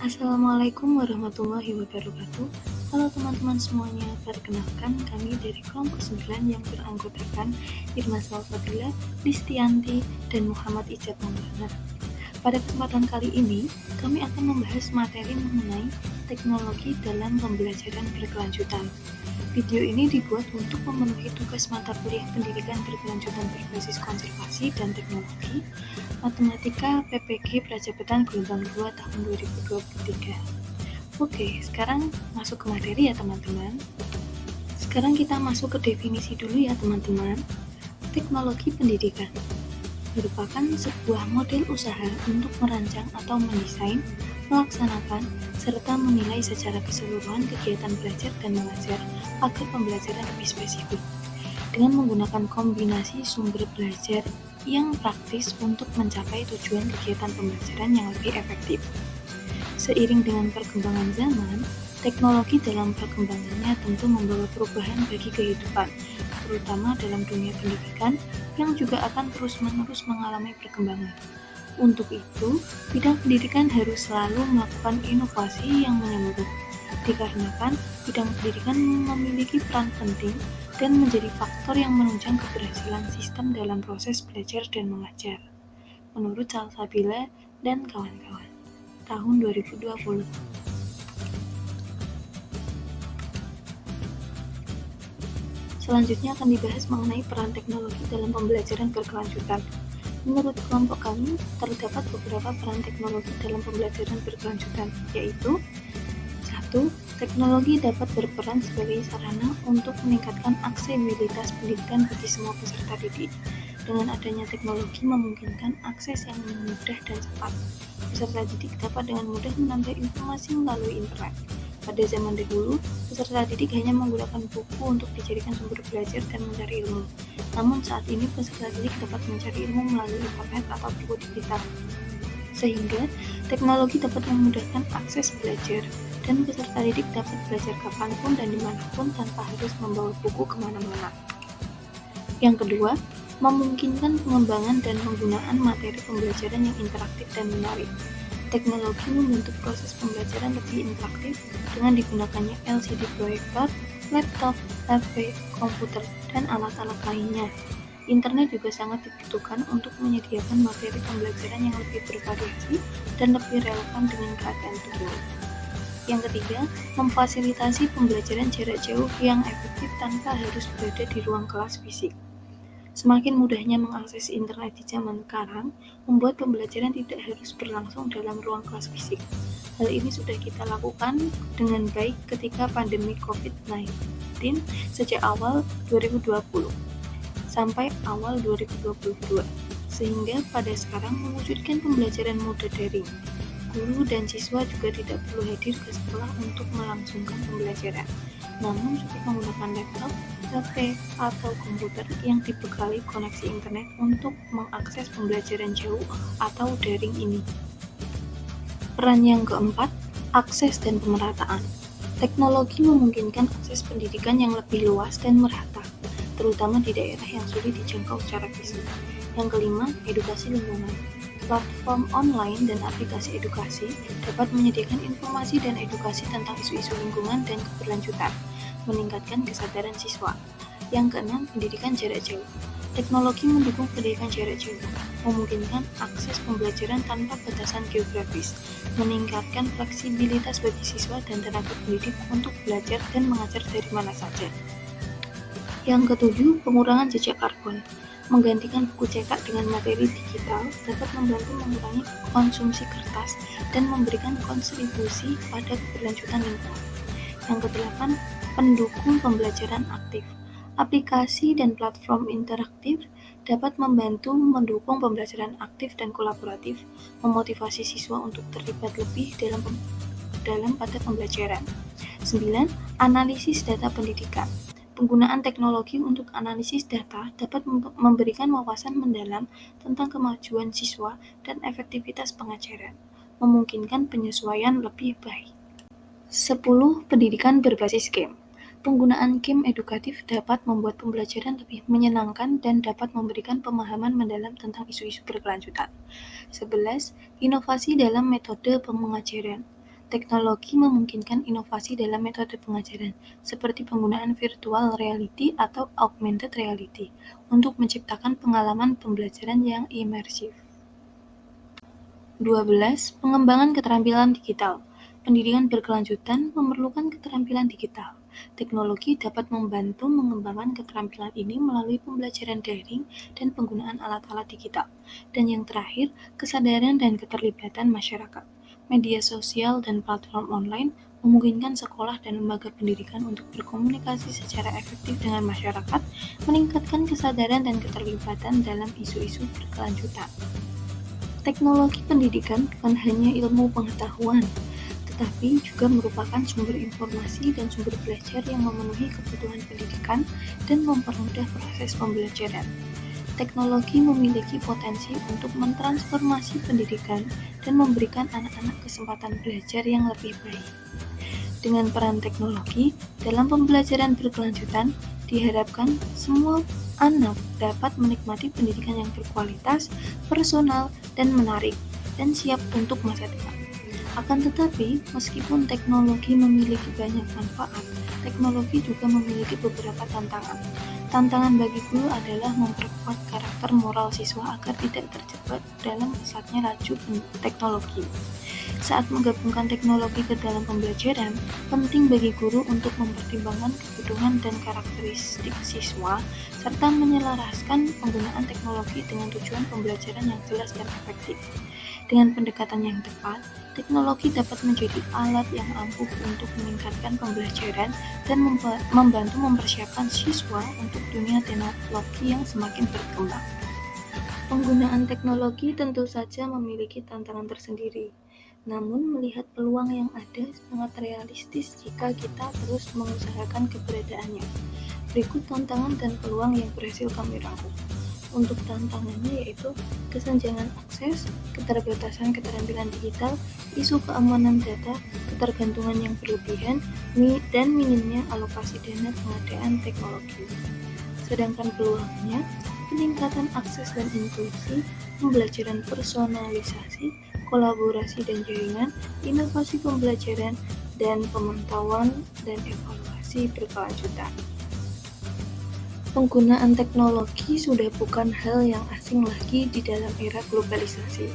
Assalamualaikum warahmatullahi wabarakatuh. Halo teman-teman semuanya, perkenalkan kami dari kelompok 9 yang beranggotakan Irma Salsabila, Listianti, dan Muhammad Ijat Maulana. Pada kesempatan kali ini, kami akan membahas materi mengenai teknologi dalam pembelajaran berkelanjutan. Video ini dibuat untuk memenuhi tugas mata kuliah pendidikan berkelanjutan berbasis konservasi dan teknologi, Matematika PPG Prajabetan Gelombang 2 tahun 2023. Oke, sekarang masuk ke materi ya teman-teman. Sekarang kita masuk ke definisi dulu ya teman-teman. Teknologi pendidikan merupakan sebuah model usaha untuk merancang atau mendesain, melaksanakan, serta menilai secara keseluruhan kegiatan belajar dan mengajar agar pembelajaran lebih spesifik, dengan menggunakan kombinasi sumber belajar yang praktis untuk mencapai tujuan kegiatan pembelajaran yang lebih efektif. Seiring dengan perkembangan zaman, teknologi dalam perkembangannya tentu membawa perubahan bagi kehidupan, terutama dalam dunia pendidikan yang juga akan terus-menerus mengalami perkembangan. Untuk itu, bidang pendidikan harus selalu melakukan inovasi yang menyeluruh, dikarenakan bidang pendidikan memiliki peran penting dan menjadi faktor yang menunjang keberhasilan sistem dalam proses belajar dan mengajar. Menurut Salsabila dan kawan-kawan, tahun 2020. Selanjutnya akan dibahas mengenai peran teknologi dalam pembelajaran berkelanjutan. Menurut kelompok kami, terdapat beberapa peran teknologi dalam pembelajaran berkelanjutan, yaitu 1. Teknologi dapat berperan sebagai sarana untuk meningkatkan aksesibilitas pendidikan bagi semua peserta didik. Dengan adanya teknologi memungkinkan akses yang mudah dan cepat. Peserta didik dapat dengan mudah menambah informasi melalui internet. Pada zaman dahulu, peserta didik hanya menggunakan buku untuk dijadikan sumber belajar dan mencari ilmu. Namun saat ini peserta didik dapat mencari ilmu melalui internet atau buku digital. Sehingga teknologi dapat memudahkan akses belajar dan peserta didik dapat belajar kapanpun dan dimanapun tanpa harus membawa buku kemana-mana. Yang kedua, memungkinkan pengembangan dan penggunaan materi pembelajaran yang interaktif dan menarik. Teknologi membentuk proses pembelajaran lebih interaktif dengan digunakannya LCD proyektor, laptop, HP, komputer, dan alat-alat lainnya. Internet juga sangat dibutuhkan untuk menyediakan materi pembelajaran yang lebih bervariasi dan lebih relevan dengan keadaan terkini. Yang ketiga, memfasilitasi pembelajaran jarak jauh yang efektif tanpa harus berada di ruang kelas fisik. Semakin mudahnya mengakses internet di zaman sekarang, membuat pembelajaran tidak harus berlangsung dalam ruang kelas fisik. Hal ini sudah kita lakukan dengan baik ketika pandemi COVID-19 sejak awal 2020 sampai awal 2022, sehingga pada sekarang mewujudkan pembelajaran moda daring. Guru dan siswa juga tidak perlu hadir ke sekolah untuk melangsungkan pembelajaran, namun cukup menggunakan laptop, HP, atau komputer yang dibekali koneksi internet untuk mengakses pembelajaran jauh atau daring ini. Peran yang keempat, akses dan pemerataan. Teknologi memungkinkan akses pendidikan yang lebih luas dan merata, terutama di daerah yang sulit dijangkau secara fisik. Yang kelima, edukasi lingkungan. Platform online dan aplikasi edukasi dapat menyediakan informasi dan edukasi tentang isu-isu lingkungan dan keberlanjutan, meningkatkan kesadaran siswa. Yang keenam, pendidikan jarak jauh. Teknologi mendukung pendidikan jarak jauh, memungkinkan akses pembelajaran tanpa batasan geografis, meningkatkan fleksibilitas bagi siswa dan tenaga pendidik untuk belajar dan mengajar dari mana saja. Yang ketujuh, pengurangan jejak karbon. Menggantikan buku cetak dengan materi digital dapat membantu mengurangi konsumsi kertas dan memberikan kontribusi pada keberlanjutan lingkungan. Yang kedelapan, pendukung pembelajaran aktif. Aplikasi dan platform interaktif dapat membantu mendukung pembelajaran aktif dan kolaboratif, memotivasi siswa untuk terlibat lebih dalam pada pembelajaran. 9. Analisis data pendidikan. Penggunaan teknologi untuk analisis data dapat memberikan wawasan mendalam tentang kemajuan siswa dan efektivitas pengajaran, memungkinkan penyesuaian lebih baik. 10. Pendidikan berbasis game. Penggunaan game edukatif dapat membuat pembelajaran lebih menyenangkan dan dapat memberikan pemahaman mendalam tentang isu-isu berkelanjutan. 11. Inovasi dalam metode pengajaran. Teknologi memungkinkan inovasi dalam metode pengajaran, seperti penggunaan virtual reality atau augmented reality, untuk menciptakan pengalaman pembelajaran yang imersif. 12. Pengembangan keterampilan digital. Pendidikan berkelanjutan memerlukan keterampilan digital. Teknologi dapat membantu mengembangkan keterampilan ini melalui pembelajaran daring dan penggunaan alat-alat digital. Dan yang terakhir, kesadaran dan keterlibatan masyarakat. Media sosial dan platform online memungkinkan sekolah dan lembaga pendidikan untuk berkomunikasi secara efektif dengan masyarakat, meningkatkan kesadaran dan keterlibatan dalam isu-isu berkelanjutan. Teknologi pendidikan bukan hanya ilmu pengetahuan, tetapi juga merupakan sumber informasi dan sumber belajar yang memenuhi kebutuhan pendidikan dan mempermudah proses pembelajaran. Teknologi memiliki potensi untuk mentransformasi pendidikan dan memberikan anak-anak kesempatan belajar yang lebih baik. Dengan peran teknologi dalam pembelajaran berkelanjutan, diharapkan semua anak dapat menikmati pendidikan yang berkualitas, personal, dan menarik, dan siap untuk masa depan. Akan tetapi, meskipun teknologi memiliki banyak manfaat, teknologi juga memiliki beberapa tantangan. Tantangan bagi guru adalah memperkuat karakter moral siswa agar tidak terjebak dalam pesatnya laju teknologi. Saat menggabungkan teknologi ke dalam pembelajaran, penting bagi guru untuk mempertimbangkan kebutuhan dan karakteristik siswa, serta menyelaraskan penggunaan teknologi dengan tujuan pembelajaran yang jelas dan efektif. Dengan pendekatan yang tepat, teknologi dapat menjadi alat yang ampuh untuk meningkatkan pembelajaran dan membantu mempersiapkan siswa untuk dunia teknologi yang semakin berkembang. Penggunaan teknologi tentu saja memiliki tantangan tersendiri. Namun, melihat peluang yang ada sangat realistis jika kita terus mengusahakan keberadaannya. Berikut tantangan dan peluang yang berhasil kami rangkum. Untuk tantangannya yaitu kesenjangan akses, keterbatasan keterampilan digital, isu keamanan data, ketergantungan yang berlebihan, dan minimnya alokasi dana pengadaan teknologi. Sedangkan peluangnya, peningkatan akses dan inklusi, pembelajaran personalisasi, kolaborasi dan jaringan, inovasi pembelajaran, dan pemantauan dan evaluasi berkelanjutan. Penggunaan teknologi sudah bukan hal yang asing lagi di dalam era globalisasi,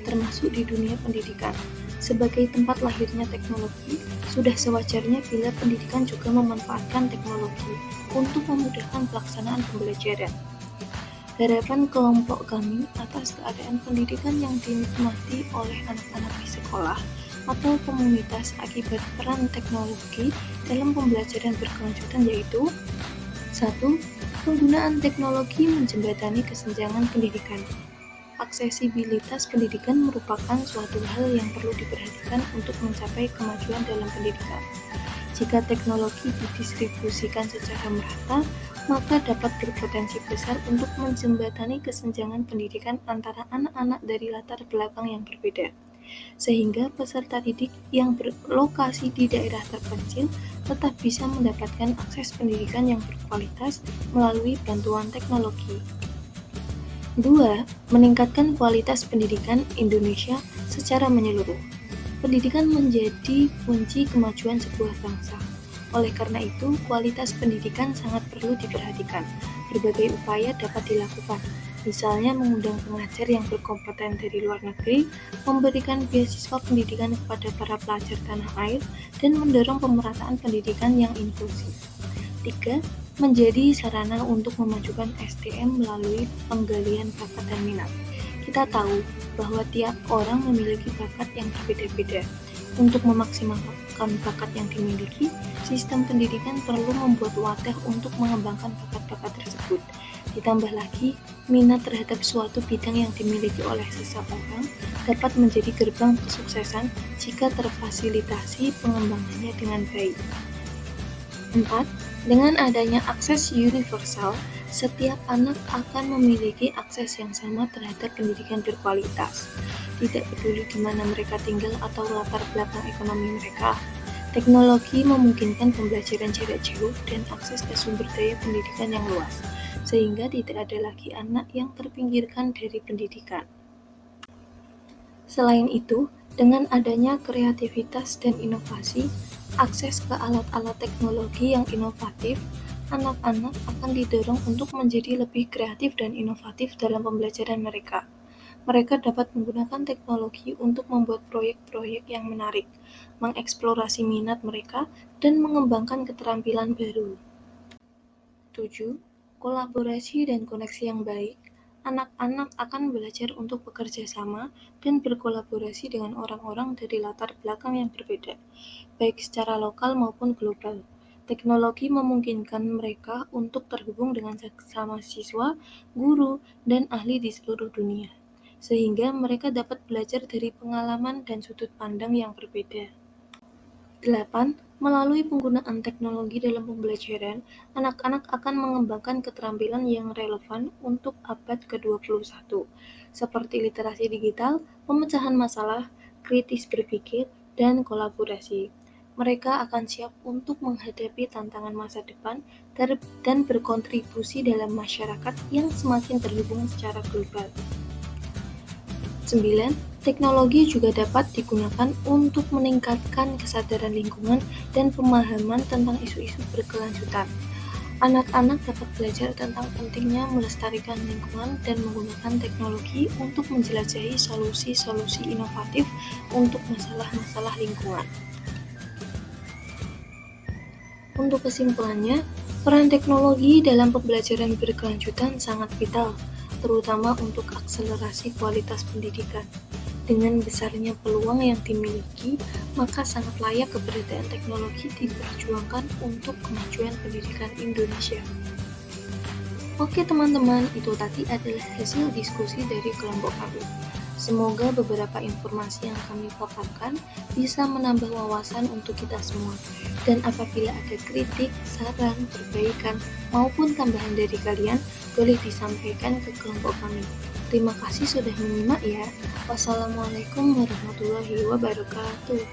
termasuk di dunia pendidikan. Sebagai tempat lahirnya teknologi, sudah sewajarnya bila pendidikan juga memanfaatkan teknologi untuk memudahkan pelaksanaan pembelajaran. Harapan kelompok kami atas keadaan pendidikan yang dinikmati oleh anak-anak di sekolah atau komunitas akibat peran teknologi dalam pembelajaran berkelanjutan yaitu 1. Penggunaan teknologi menjembatani kesenjangan pendidikan. Aksesibilitas pendidikan merupakan suatu hal yang perlu diperhatikan untuk mencapai kemajuan dalam pendidikan. Jika teknologi didistribusikan secara merata, maka dapat berpotensi besar untuk menjembatani kesenjangan pendidikan antara anak-anak dari latar belakang yang berbeda, sehingga peserta didik yang berlokasi di daerah terpencil tetap bisa mendapatkan akses pendidikan yang berkualitas melalui bantuan teknologi. 2. Meningkatkan kualitas pendidikan Indonesia secara menyeluruh. Pendidikan menjadi kunci kemajuan sebuah bangsa. Oleh karena itu, kualitas pendidikan sangat perlu diperhatikan. Berbagai upaya dapat dilakukan, misalnya mengundang pengajar yang berkompeten dari luar negeri, memberikan beasiswa pendidikan kepada para pelajar tanah air, dan mendorong pemerataan pendidikan yang inklusif. 3. Menjadi sarana untuk memajukan SDM melalui penggalian bakat dan minat. Kita tahu bahwa tiap orang memiliki bakat yang berbeda-beda. Untuk memaksimalkan bakat yang dimiliki, sistem pendidikan perlu membuat wadah untuk mengembangkan bakat-bakat tersebut. Ditambah lagi, minat terhadap suatu bidang yang dimiliki oleh seseorang dapat menjadi gerbang kesuksesan jika terfasilitasi pengembangannya dengan baik. 4. Dengan adanya akses universal, setiap anak akan memiliki akses yang sama terhadap pendidikan berkualitas. Tidak peduli di mana mereka tinggal atau latar belakang ekonomi mereka. Teknologi memungkinkan pembelajaran jarak jauh dan akses ke sumber daya pendidikan yang luas, sehingga tidak ada lagi anak yang terpinggirkan dari pendidikan. Selain itu, Dengan adanya kreativitas dan inovasi, akses ke alat-alat teknologi yang inovatif, anak-anak akan didorong untuk menjadi lebih kreatif dan inovatif dalam pembelajaran mereka. Mereka dapat menggunakan teknologi untuk membuat proyek-proyek yang menarik, mengeksplorasi minat mereka, dan mengembangkan keterampilan baru. 7. Kolaborasi dan koneksi yang baik. Anak-anak akan belajar untuk bekerja sama dan berkolaborasi dengan orang-orang dari latar belakang yang berbeda, baik secara lokal maupun global. Teknologi memungkinkan mereka untuk terhubung dengan sesama siswa, guru, dan ahli di seluruh dunia, sehingga mereka dapat belajar dari pengalaman dan sudut pandang yang berbeda. 8. Melalui penggunaan teknologi dalam pembelajaran, anak-anak akan mengembangkan keterampilan yang relevan untuk abad ke-21, seperti literasi digital, pemecahan masalah, kritis berpikir, dan kolaborasi. Mereka akan siap untuk menghadapi tantangan masa depan dan berkontribusi dalam masyarakat yang semakin terhubung secara global. 9. Teknologi juga dapat digunakan untuk meningkatkan kesadaran lingkungan dan pemahaman tentang isu-isu berkelanjutan. Anak-anak dapat belajar tentang pentingnya melestarikan lingkungan dan menggunakan teknologi untuk menjelajahi solusi-solusi inovatif untuk masalah-masalah lingkungan. Untuk kesimpulannya, peran teknologi dalam pembelajaran berkelanjutan sangat vital, terutama untuk akselerasi kualitas pendidikan. Dengan besarnya peluang yang dimiliki, maka sangat layak keberadaan teknologi diperjuangkan untuk kemajuan pendidikan Indonesia. Oke teman-teman, itu tadi adalah hasil diskusi dari kelompok kami. Semoga beberapa informasi yang kami paparkan bisa menambah wawasan untuk kita semua. Dan apabila ada kritik, saran, perbaikan, maupun tambahan dari kalian, boleh disampaikan ke kelompok kami. Terima kasih sudah menyimak ya. Wassalamualaikum warahmatullahi wabarakatuh.